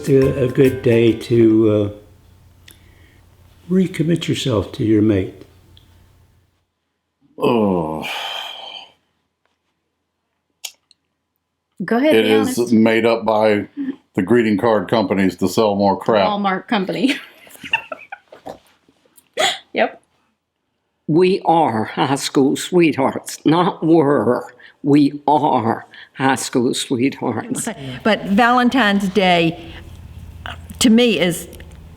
just a good day to recommit yourself to your mate. Oh, Go ahead. it be is honest. made up by the greeting card companies to sell more crap. Hallmark company. Yep. We are high school sweethearts, not were. We are high school sweethearts. But Valentine's Day, to me, is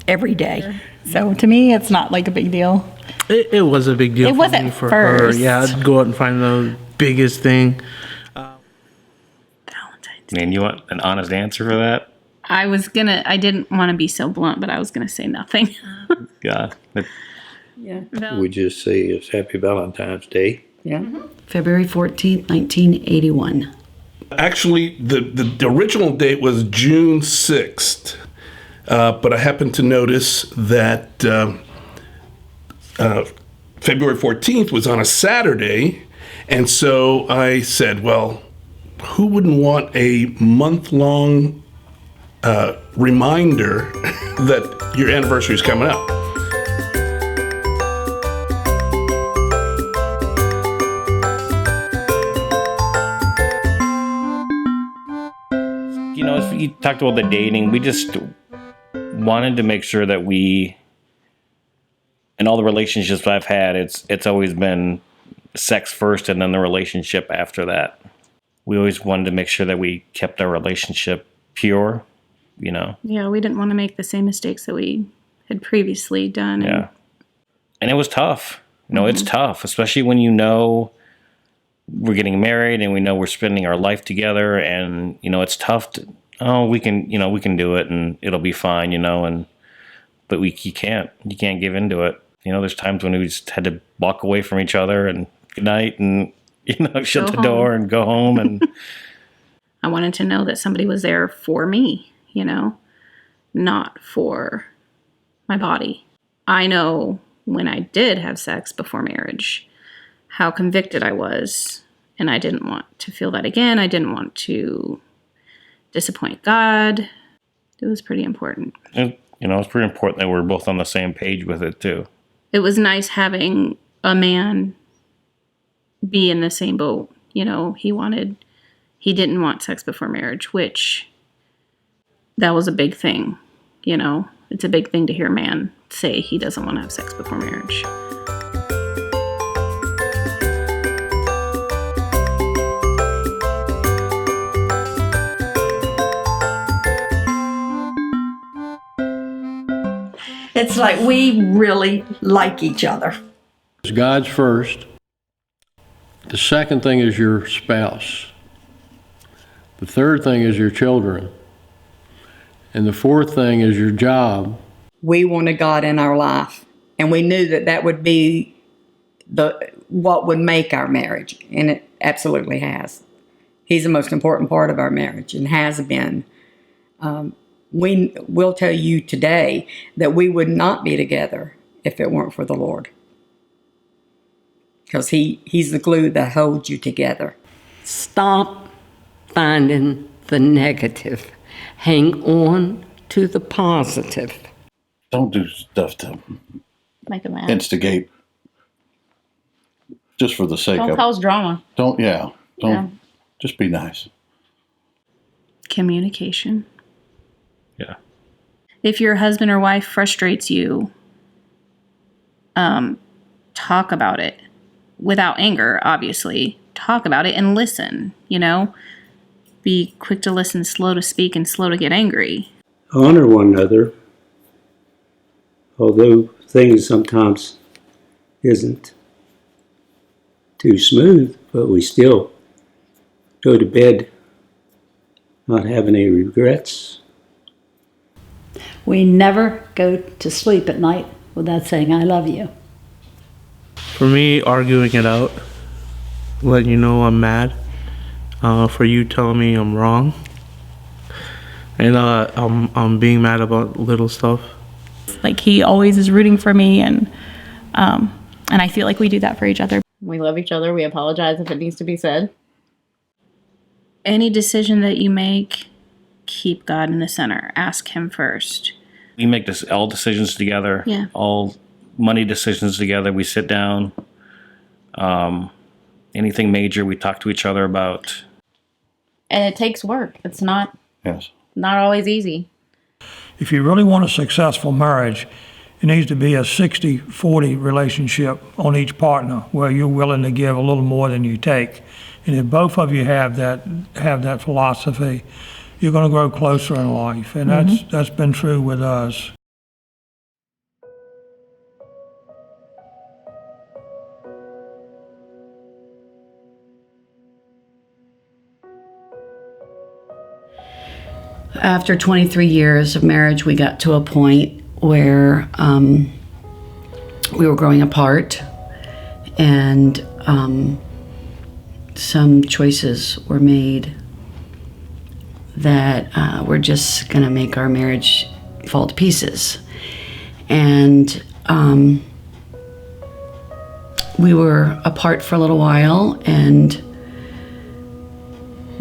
every day. So to me, it's not like a big deal. It was a big deal It for was me at for first. her. Yeah, I'd go out and find the biggest thing. Valentine's. I mean, you want an honest answer for that? I didn't want to be so blunt, but I was gonna say nothing. Yeah. We just say it's Happy Valentine's Day. Yeah. February 14th, 1981. Actually, the original date was June 6th, but I happened to notice that February 14th was on a Saturday, and so I said, well, who wouldn't want a month-long reminder that your anniversary is coming up? You know, if you talked about the dating, we just wanted to make sure that we, in all the relationships I've had, it's always been sex first and then the relationship after that. We always wanted to make sure that we kept our relationship pure, you know. Yeah, we didn't want to make the same mistakes that we had previously done. Yeah. And it was tough. You know, it's tough, especially when you know we're getting married and we know we're spending our life together, and, you know, it's tough to, we can do it and it'll be fine, you know, but you can't give into it. You know, there's times when we just had to walk away from each other and good night and, you know, shut the door and go home. And I wanted to know that somebody was there for me, you know, not for my body. I know when I did have sex before marriage, how convicted I was, and I didn't want to feel that again. I didn't want to disappoint God. It was pretty important. you know, it's pretty important that we're both on the same page with it too. It was nice having a man be in the same boat. You know, he didn't want sex before marriage, which that was a big thing. You know, it's a big thing to hear a man say he doesn't want to have sex before marriage. It's like we really like each other. God's first. The second thing is your spouse. The third thing is your children. And the fourth thing is your job. We wanted God in our life, and we knew that would be what would make our marriage, and it absolutely has. He's the most important part of our marriage and has been. We will tell you today that we would not be together if it weren't for the Lord. Because He's the glue that holds you together. Stop finding the negative. Hang on to the positive. Don't do stuff to Make a man. instigate just for the sake Don't of cause drama. Don't Yeah. just be nice. Communication. Yeah. If your husband or wife frustrates you, talk about it without anger, obviously. Talk about it and listen, you know? Be quick to listen, slow to speak, and slow to get angry. Honor one another, although things sometimes isn't too smooth, but we still go to bed not having any regrets. We never go to sleep at night without saying, I love you. For me, arguing it out, letting you know I'm mad, for you telling me I'm wrong, and I'm being mad about little stuff. Like, he always is rooting for me, and I feel like we do that for each other. We love each other. We apologize if it needs to be said. Any decision that you make, keep God in the center. Ask Him first. We make this all decisions together. Yeah. All money decisions together. We sit down. Anything major, we talk to each other about. And it takes work. It's not Yes. not always easy. If you really want a successful marriage, it needs to be a 60-40 relationship on each partner, where you're willing to give a little more than you take. And if both of you have that philosophy, you're going to grow closer in life. And that's been true with us. After 23 years of marriage, we got to a point where we were growing apart, and some choices were made that were just going to make our marriage fall to pieces. And we were apart for a little while, and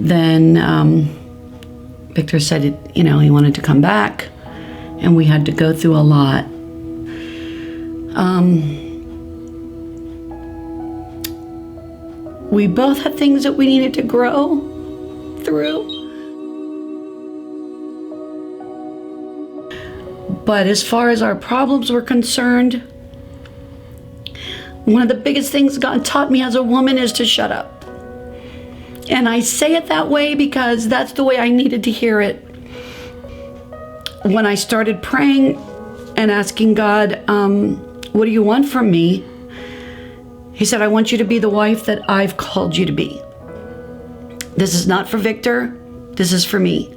then Victor said, he wanted to come back, and we had to go through a lot. We both had things that we needed to grow through. But as far as our problems were concerned, one of the biggest things God taught me as a woman is to shut up. And I say it that way because that's the way I needed to hear it. When I started praying and asking God, what do you want from me? He said, I want you to be the wife that I've called you to be. This is not for Victor. This is for me.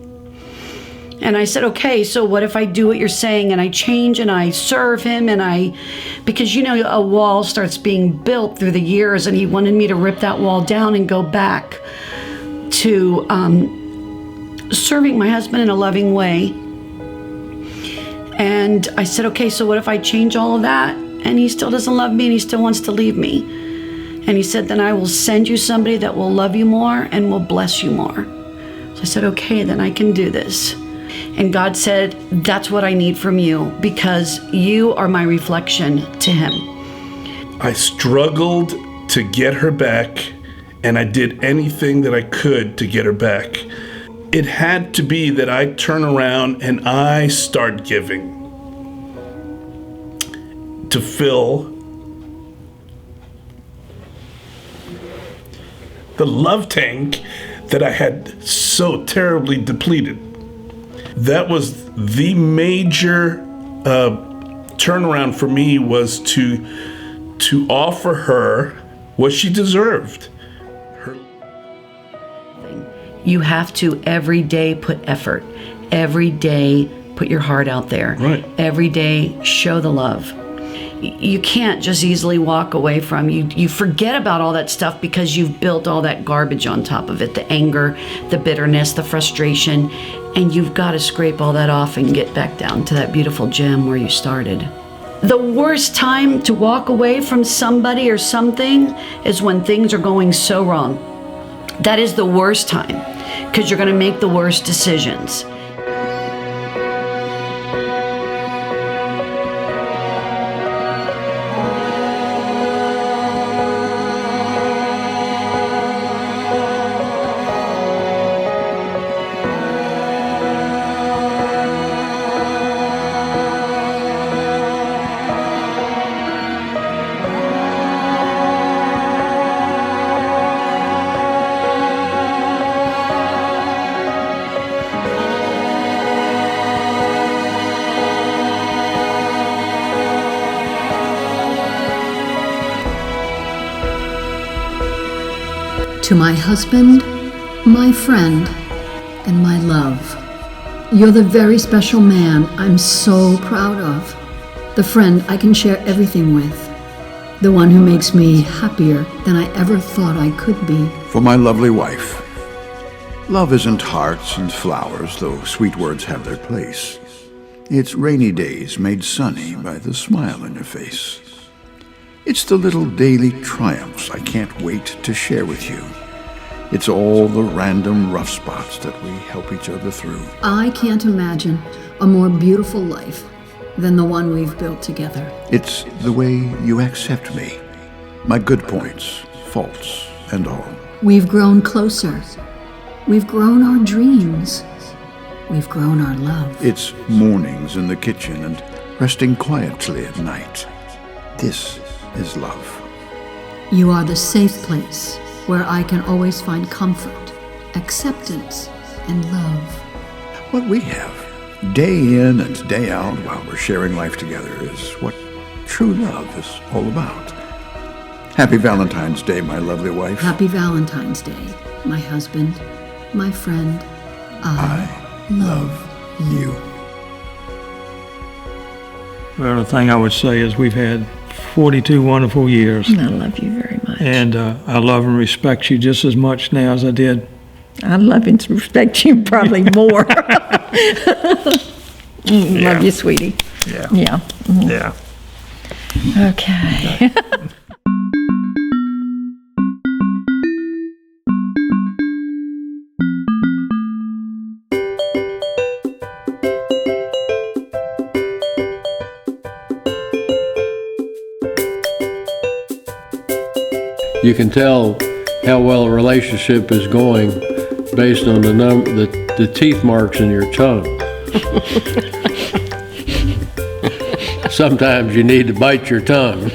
And I said, okay, so what if I do what you're saying and I change and I serve him because a wall starts being built through the years, and he wanted me to rip that wall down and go back to serving my husband in a loving way. And I said, okay, so what if I change all of that and he still doesn't love me and he still wants to leave me? And he said, then I will send you somebody that will love you more and will bless you more. So I said, okay, then I can do this. And God said, that's what I need from you, because you are my reflection to him. I struggled to get her back, and I did anything that I could to get her back. It had to be that I turn around and I start giving to fill the love tank that I had so terribly depleted. That was the major turnaround for me, was to offer her what she deserved. You have to every day put effort. Every day put your heart out there. Right. Every day show the love. You can't just easily walk away from. You forget about all that stuff because you've built all that garbage on top of it, the anger, the bitterness, the frustration, and you've got to scrape all that off and get back down to that beautiful gem where you started. The worst time to walk away from somebody or something is when things are going so wrong. That is the worst time, because you're going to make the worst decisions. To my husband, my friend, and my love, you're the very special man I'm so proud of. The friend I can share everything with. The one who makes me happier than I ever thought I could be. For my lovely wife, love isn't hearts and flowers, though sweet words have their place. It's rainy days made sunny by the smile on your face. It's the little daily triumphs I can't wait to share with you. It's all the random rough spots that we help each other through. I can't imagine a more beautiful life than the one we've built together. It's the way you accept me, my good points, faults, and all. We've grown closer. We've grown our dreams. We've grown our love. It's mornings in the kitchen and resting quietly at night. This is love. You are the safe place where I can always find comfort, acceptance, and love. What we have, day in and day out while we're sharing life together, is what true love is all about. Happy Valentine's Day, my lovely wife. Happy Valentine's Day, my husband, my friend. I love you. Well, the thing I would say is we've had 42 wonderful years. I love you very much. And I love and respect you just as much now as I did. I love and respect you probably more. Love you, sweetie. Yeah. Yeah. Mhm. Yeah. Okay. You can tell how well a relationship is going based on the teeth marks in your tongue. Sometimes you need to bite your tongue.